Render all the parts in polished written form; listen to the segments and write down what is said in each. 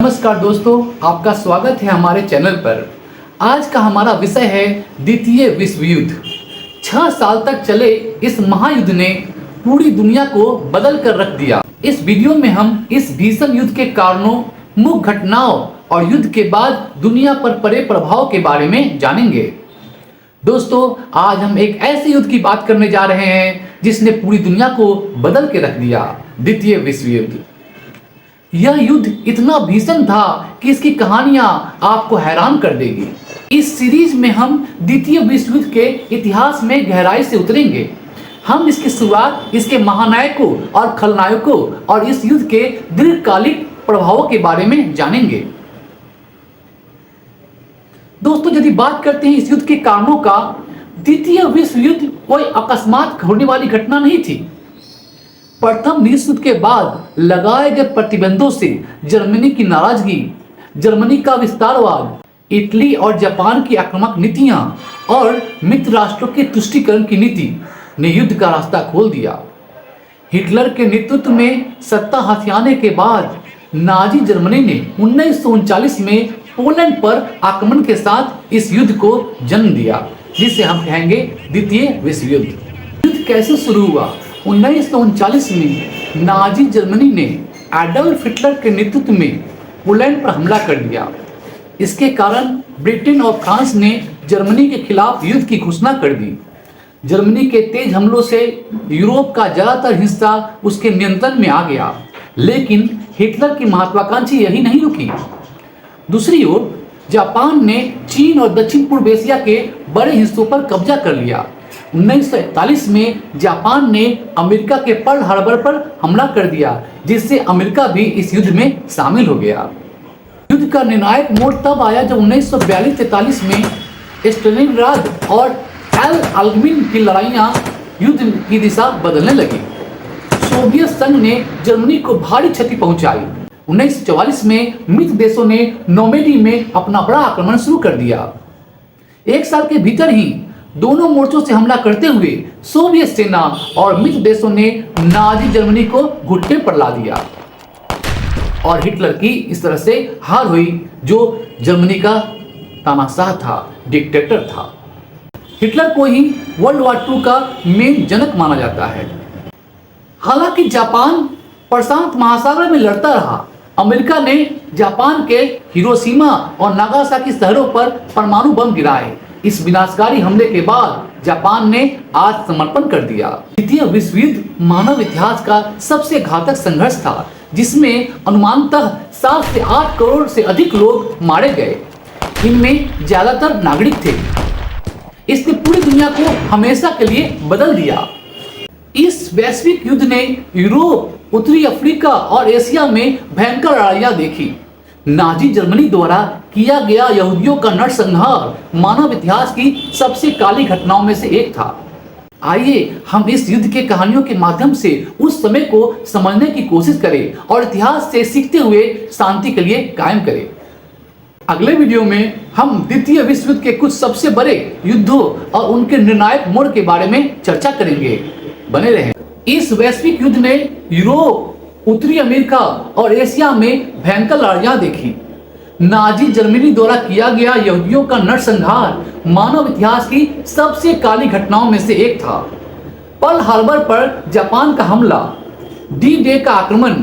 नमस्कार दोस्तों, आपका स्वागत है हमारे चैनल पर। आज का हमारा विषय है द्वितीय विश्व युद्ध। 6 साल तक चले इस महायुद्ध ने पूरी दुनिया को बदल कर रख दिया। इस वीडियो में हम इस भीषण युद्ध के कारणों, मुख्य घटनाओं और युद्ध के बाद दुनिया पर पड़े प्रभाव के बारे में जानेंगे। दोस्तों, आज हम एक ऐसे युद्ध की बात करने जा रहे हैं जिसने पूरी दुनिया को बदल के रख दिया, द्वितीय विश्व युद्ध। यह युद्ध इतना भीषण था कि इसकी कहानियां आपको हैरान कर देगी। इस सीरीज में हम द्वितीय विश्व युद्ध के इतिहास में गहराई से उतरेंगे। हम इसकी शुरुआत, इसके महानायकों और खलनायकों और इस युद्ध के दीर्घकालिक प्रभावों के बारे में जानेंगे। दोस्तों, यदि बात करते हैं इस युद्ध के कारणों का, द्वितीय विश्व युद्ध कोई अकस्मात होने वाली घटना नहीं थी। प्रथम विश्व युद्ध के बाद लगाए गए प्रतिबंधों से जर्मनी की नाराजगी, जर्मनी का विस्तारवाद, इटली और जापान की आक्रामक नीतियां और मित्र राष्ट्रों के तुष्टीकरण की नीति ने युद्ध का रास्ता खोल दिया। हिटलर के नेतृत्व में सत्ता हथियाने के बाद नाजी जर्मनी ने 1939 में पोलैंड पर आक्रमण के साथ इस युद्ध को जन्म दिया, जिसे हम कहेंगे द्वितीय विश्व युद्ध। युद्ध कैसे शुरू हुआ? 1939 में नाजी जर्मनी ने एडोल्फ हिटलर के नेतृत्व में पोलैंड पर हमला कर दिया। इसके कारण ब्रिटेन और फ्रांस ने जर्मनी के खिलाफ युद्ध की घोषणा कर दी। जर्मनी के तेज हमलों से यूरोप का ज्यादातर हिस्सा उसके नियंत्रण में आ गया, लेकिन हिटलर की महत्वाकांक्षी यही नहीं रुकी। दूसरी ओर जापान ने चीन और दक्षिण पूर्व एशिया के बड़े हिस्सों पर कब्जा कर लिया। 1941 में जापान ने अमेरिका के पर्ल हार्बर पर हमला कर दिया, जिससे अमेरिका भी इस युद्ध में शामिल हो गया। युद्ध का निर्णायक मोड़ तब आया जब 1942-43 में स्टालिनग्राद और एल आलमीन की लड़ाइयाँ युद्ध की दिशा बदलने लगी। सोवियत संघ ने जर्मनी को भारी क्षति पहुंचाई। 1944 में मित्र देशों ने नॉर्मेडी में अपना बड़ा आक्रमण शुरू कर दिया। एक साल के भीतर ही दोनों मोर्चों से हमला करते हुए सोवियत सेना और मित्र देशों ने नाजी जर्मनी को घुटने पर ला दिया और हिटलर की इस तरह से हार हुई, जो जर्मनी का तानाशाह था, डिक्टेटर था। हिटलर को ही वर्ल्ड वॉर 2 का मेन जनक माना जाता है। हालांकि जापान प्रशांत महासागर में लड़ता रहा। अमेरिका ने जापान के हिरोशिमा और नागासाकी शहरों पर परमाणु बम गिराए। इस विनाशकारी हमले के बाद जापान ने आत्मसमर्पण कर दिया। द्वितीय विश्व युद्ध मानव इतिहास का सबसे घातक संघर्ष था, जिसमें अनुमानतः 7 से 8 करोड़ से अधिक लोग मारे गए। इनमें ज्यादातर नागरिक थे। इसने पूरी दुनिया को हमेशा के लिए बदल दिया। इस वैश्विक युद्ध ने यूरोप, उत्तरी अफ्रीका और एशिया में भयंकर लड़ाइयां देखी। नाजी जर्मनी द्वारा किया गया यहूदियों का नरसंहार मानव इतिहास की सबसे काली घटनाओं में से एक था। आइए हम इस युद्ध के कहानियों के माध्यम से उस समय को समझने की कोशिश करें और इतिहास से सीखते हुए शांति के लिए कायम करें। अगले वीडियो में हम द्वितीय विश्व युद्ध के कुछ सबसे बड़े युद्धों और उनके निर्णायक मोड़ के बारे में चर्चा करेंगे। बने रहें। इस वैश्विक युद्ध ने यूरोप, उत्तरी अमेरिका और एशिया में भयंकर लड़ाइयां देखी। नाजी जर्मनी द्वारा किया गया यहूदियों का नरसंहार मानव इतिहास की सबसे काली घटनाओं में से एक था। पर्ल हार्बर पर जापान का हमला, डी डे का आक्रमण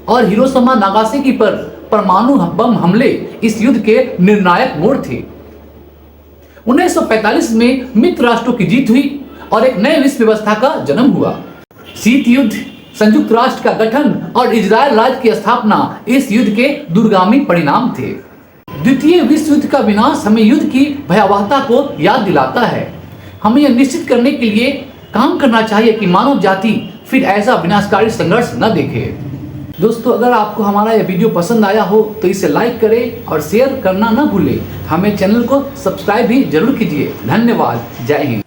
और हिरोशिमा नागासाकी पर परमाणु बम हमले इस युद्ध के निर्णायक मोड़ थे। 1945 में मित्र राष्ट्रों की जीत हुई और एक नए विश्व व्यवस्था का जन्म हुआ। शीत युद्ध, संयुक्त राष्ट्र का गठन और इजरायल राज्य की स्थापना इस युद्ध के दूरगामी परिणाम थे। द्वितीय विश्व युद्ध का विनाश हमें युद्ध की भयावहता को याद दिलाता है। हमें यह निश्चित करने के लिए काम करना चाहिए कि मानव जाति फिर ऐसा विनाशकारी संघर्ष न देखे। दोस्तों, अगर आपको हमारा यह वीडियो पसंद आया हो तो इसे लाइक करें और शेयर करना न भूलें। हमें चैनल को सब्सक्राइब भी जरूर कीजिए। धन्यवाद। जय हिंद।